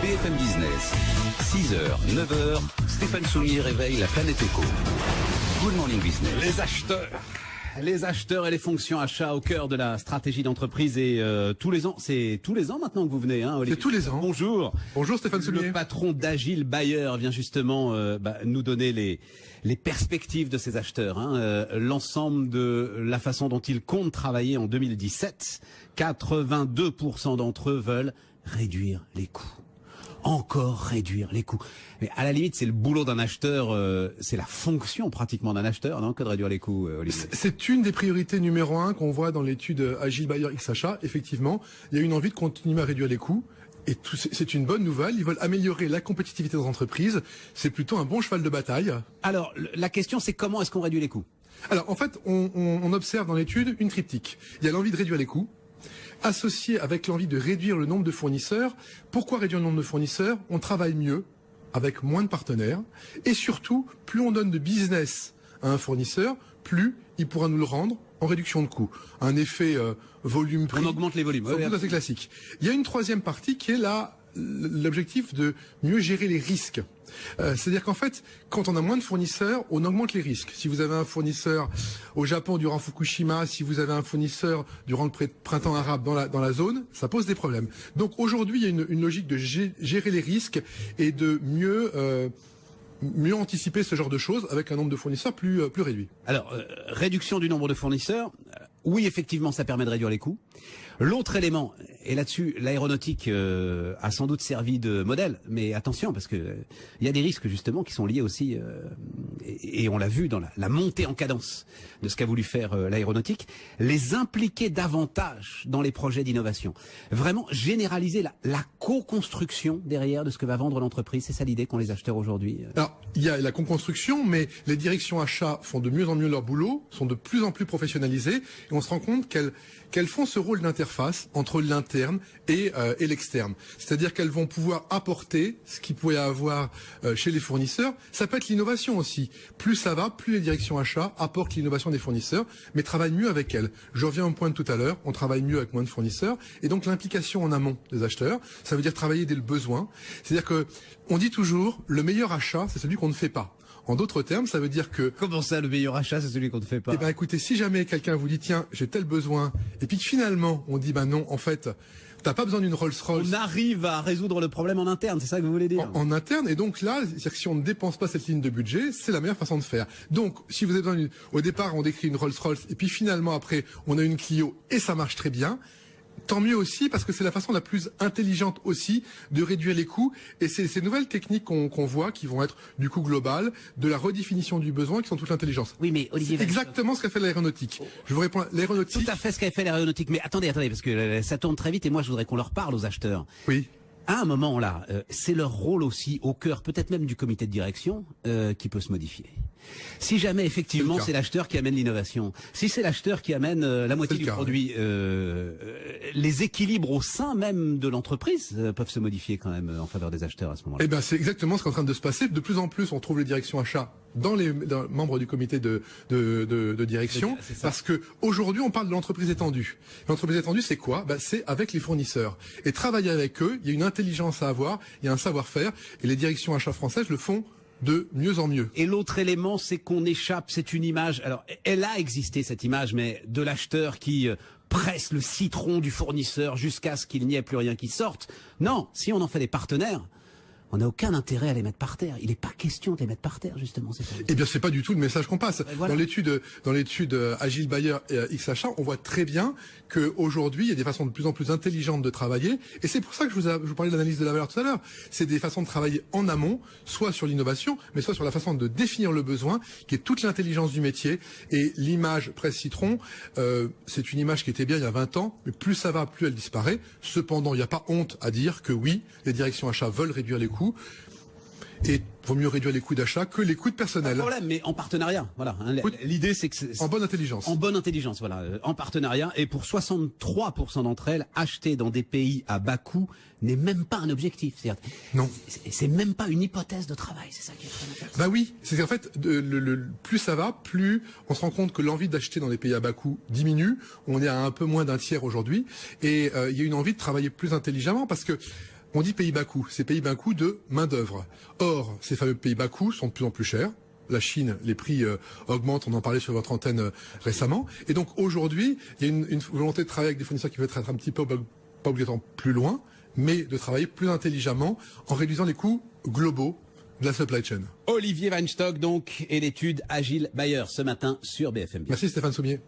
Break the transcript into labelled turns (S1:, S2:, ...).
S1: BFM Business, 6h, 9h, Stéphane Soumier réveille la planète éco. Good morning business. Les acheteurs et les fonctions achats au cœur de la stratégie d'entreprise et tous les ans, c'est tous les ans maintenant que vous venez, hein, Olivier.
S2: C'est tous les ans.
S1: Bonjour.
S2: Bonjour Stéphane Soumier.
S1: Le patron d'Agile Buyer vient justement nous donner les perspectives de ces acheteurs, hein, l'ensemble de la façon dont ils comptent travailler en 2017. 82% d'entre eux veulent réduire les coûts. Encore réduire les coûts. Mais à la limite, c'est le boulot d'un acheteur, c'est la fonction pratiquement d'un acheteur, non, que de réduire les coûts, Olivier.
S2: C'est une des priorités numéro 1 qu'on voit dans l'étude Agile Buyer X Achat. Effectivement, il y a une envie de continuer à réduire les coûts. Et c'est une bonne nouvelle. Ils veulent améliorer la compétitivité des entreprises. C'est plutôt un bon cheval de bataille.
S1: Alors, la question, c'est comment est-ce qu'on réduit les coûts?
S2: Alors, en fait, on observe dans l'étude une triptyque. Il y a l'envie de réduire les coûts, associé avec l'envie de réduire le nombre de fournisseurs. Pourquoi réduire le nombre de fournisseurs? On travaille mieux, avec moins de partenaires. Et surtout, plus on donne de business à un fournisseur, plus il pourra nous le rendre en réduction de coûts. Un effet volume-prix.
S1: On augmente les volumes.
S2: C'est assez classique. Il y a une troisième partie qui est l'objectif de mieux gérer les risques. C'est-à-dire qu'en fait, quand on a moins de fournisseurs, on augmente les risques. Si vous avez un fournisseur au Japon durant Fukushima, si vous avez un fournisseur durant le printemps arabe dans la zone, ça pose des problèmes. Donc aujourd'hui, il y a une logique de gérer les risques et de mieux anticiper ce genre de choses avec un nombre de fournisseurs plus réduit.
S1: Alors, réduction du nombre de fournisseurs, oui, effectivement, ça permet de réduire les coûts. L'autre élément, et là-dessus, l'aéronautique a sans doute servi de modèle, mais attention, parce que il y a des risques justement qui sont liés aussi, et on l'a vu dans la montée en cadence de ce qu'a voulu faire l'aéronautique, les impliquer davantage dans les projets d'innovation. Vraiment généraliser la co-construction derrière de ce que va vendre l'entreprise, c'est ça l'idée qu'ont les acheteurs aujourd'hui.
S2: Alors, il y a la co-construction, mais les directions achats font de mieux en mieux leur boulot, sont de plus en plus professionnalisées, et on se rend compte qu'elles font ce rôle d'interface entre l'interne et l'externe. C'est-à-dire qu'elles vont pouvoir apporter ce qu'il pouvait avoir chez les fournisseurs. Ça peut être l'innovation aussi. Plus ça va, plus les directions achats apportent l'innovation des fournisseurs, mais travaillent mieux avec elles. Je reviens au point de tout à l'heure, on travaille mieux avec moins de fournisseurs, et donc l'implication en amont des acheteurs, ça veut dire travailler dès le besoin. C'est-à-dire que on dit toujours, le meilleur achat, c'est celui qu'on ne fait pas. En d'autres termes, ça veut dire que...
S1: Comment ça, le meilleur achat, c'est celui qu'on ne fait pas?
S2: Eh ben, écoutez, si jamais quelqu'un vous dit, tiens, j'ai tel besoin, et puis que finalement, on dit, ben non, en fait, t'as pas besoin d'une Rolls-Royce.
S1: On arrive à résoudre le problème en interne, c'est ça que vous voulez dire?
S2: En interne, et donc là, c'est-à-dire que si on ne dépense pas cette ligne de budget, c'est la meilleure façon de faire. Donc, si vous avez besoin au départ, on décrit une Rolls-Royce, et puis finalement, après, on a une Clio, et ça marche très bien. Tant mieux aussi, parce que c'est la façon la plus intelligente aussi de réduire les coûts. Et c'est ces nouvelles techniques qu'on voit, qui vont être du coût global, de la redéfinition du besoin, qui sont toute l'intelligence.
S1: Oui, mais Olivier,
S2: c'est exactement ce qu'a fait l'aéronautique. Je vous réponds, l'aéronautique...
S1: Tout à fait ce qu'a fait l'aéronautique. Mais attendez, parce que ça tourne très vite et moi je voudrais qu'on leur parle aux acheteurs.
S2: Oui.
S1: À un moment là, c'est leur rôle aussi au cœur, peut-être même du comité de direction, qui peut se modifier. Si jamais effectivement c'est l'acheteur qui amène l'innovation, si c'est l'acheteur qui amène la moitié du produit, les équilibres au sein même de l'entreprise peuvent se modifier quand même en faveur des acheteurs à ce moment-là.
S2: Eh ben c'est exactement ce qui est en train de se passer. De plus en plus, on trouve les directions achats dans les membres du comité de direction, parce que aujourd'hui on parle de l'entreprise étendue. L'entreprise étendue, c'est quoi? C'est avec les fournisseurs. Et travailler avec eux, il y a une intelligence à avoir, il y a un savoir-faire, et les directions achats françaises le font de mieux en mieux.
S1: Et l'autre élément, c'est qu'on échappe, c'est une image, alors elle a existé cette image, mais de l'acheteur qui presse le citron du fournisseur jusqu'à ce qu'il n'y ait plus rien qui sorte. Non, si on en fait des partenaires, on n'a aucun intérêt à les mettre par terre. Il n'est pas question de les mettre par terre, justement.
S2: Eh bien, c'est pas du tout le message qu'on passe.
S1: Voilà.
S2: Dans l'étude Agile Buyer et X Achat, on voit très bien qu'aujourd'hui, il y a des façons de plus en plus intelligentes de travailler. Et c'est pour ça que je vous parlais de l'analyse de la valeur tout à l'heure. C'est des façons de travailler en amont, soit sur l'innovation, mais soit sur la façon de définir le besoin, qui est toute l'intelligence du métier. Et l'image presse citron, c'est une image qui était bien il y a 20 ans, mais plus ça va, plus elle disparaît. Cependant, il n'y a pas honte à dire que oui, les directions achats veulent réduire les coûts. Et vaut mieux réduire les coûts d'achat que les coûts de personnel.
S1: Pas de problème, mais en partenariat. Voilà. L'idée, c'est que
S2: en bonne intelligence.
S1: En bonne intelligence, voilà. En partenariat. Et pour 63% d'entre elles, acheter dans des pays à bas coût n'est même pas un objectif.
S2: Non.
S1: C'est même pas une hypothèse de travail. C'est ça qui est très intéressant.
S2: Bah oui. C'est qu'en fait, plus ça va, plus on se rend compte que l'envie d'acheter dans des pays à bas coût diminue. On est à un peu moins d'un tiers aujourd'hui. Et il y a une envie de travailler plus intelligemment parce que On dit pays bas coût, c'est pays bas coût de main-d'œuvre. Or, ces fameux pays bas coût sont de plus en plus chers. La Chine, les prix augmentent, on en parlait sur votre antenne récemment. Et donc aujourd'hui, il y a une volonté de travailler avec des fournisseurs qui peuvent être un petit peu, pas obligatoirement plus loin, mais de travailler plus intelligemment en réduisant les coûts globaux de la supply chain.
S1: Olivier Weinstock donc, et l'étude Agile Bayer ce matin sur BFM.
S2: Merci Stéphane Soumier.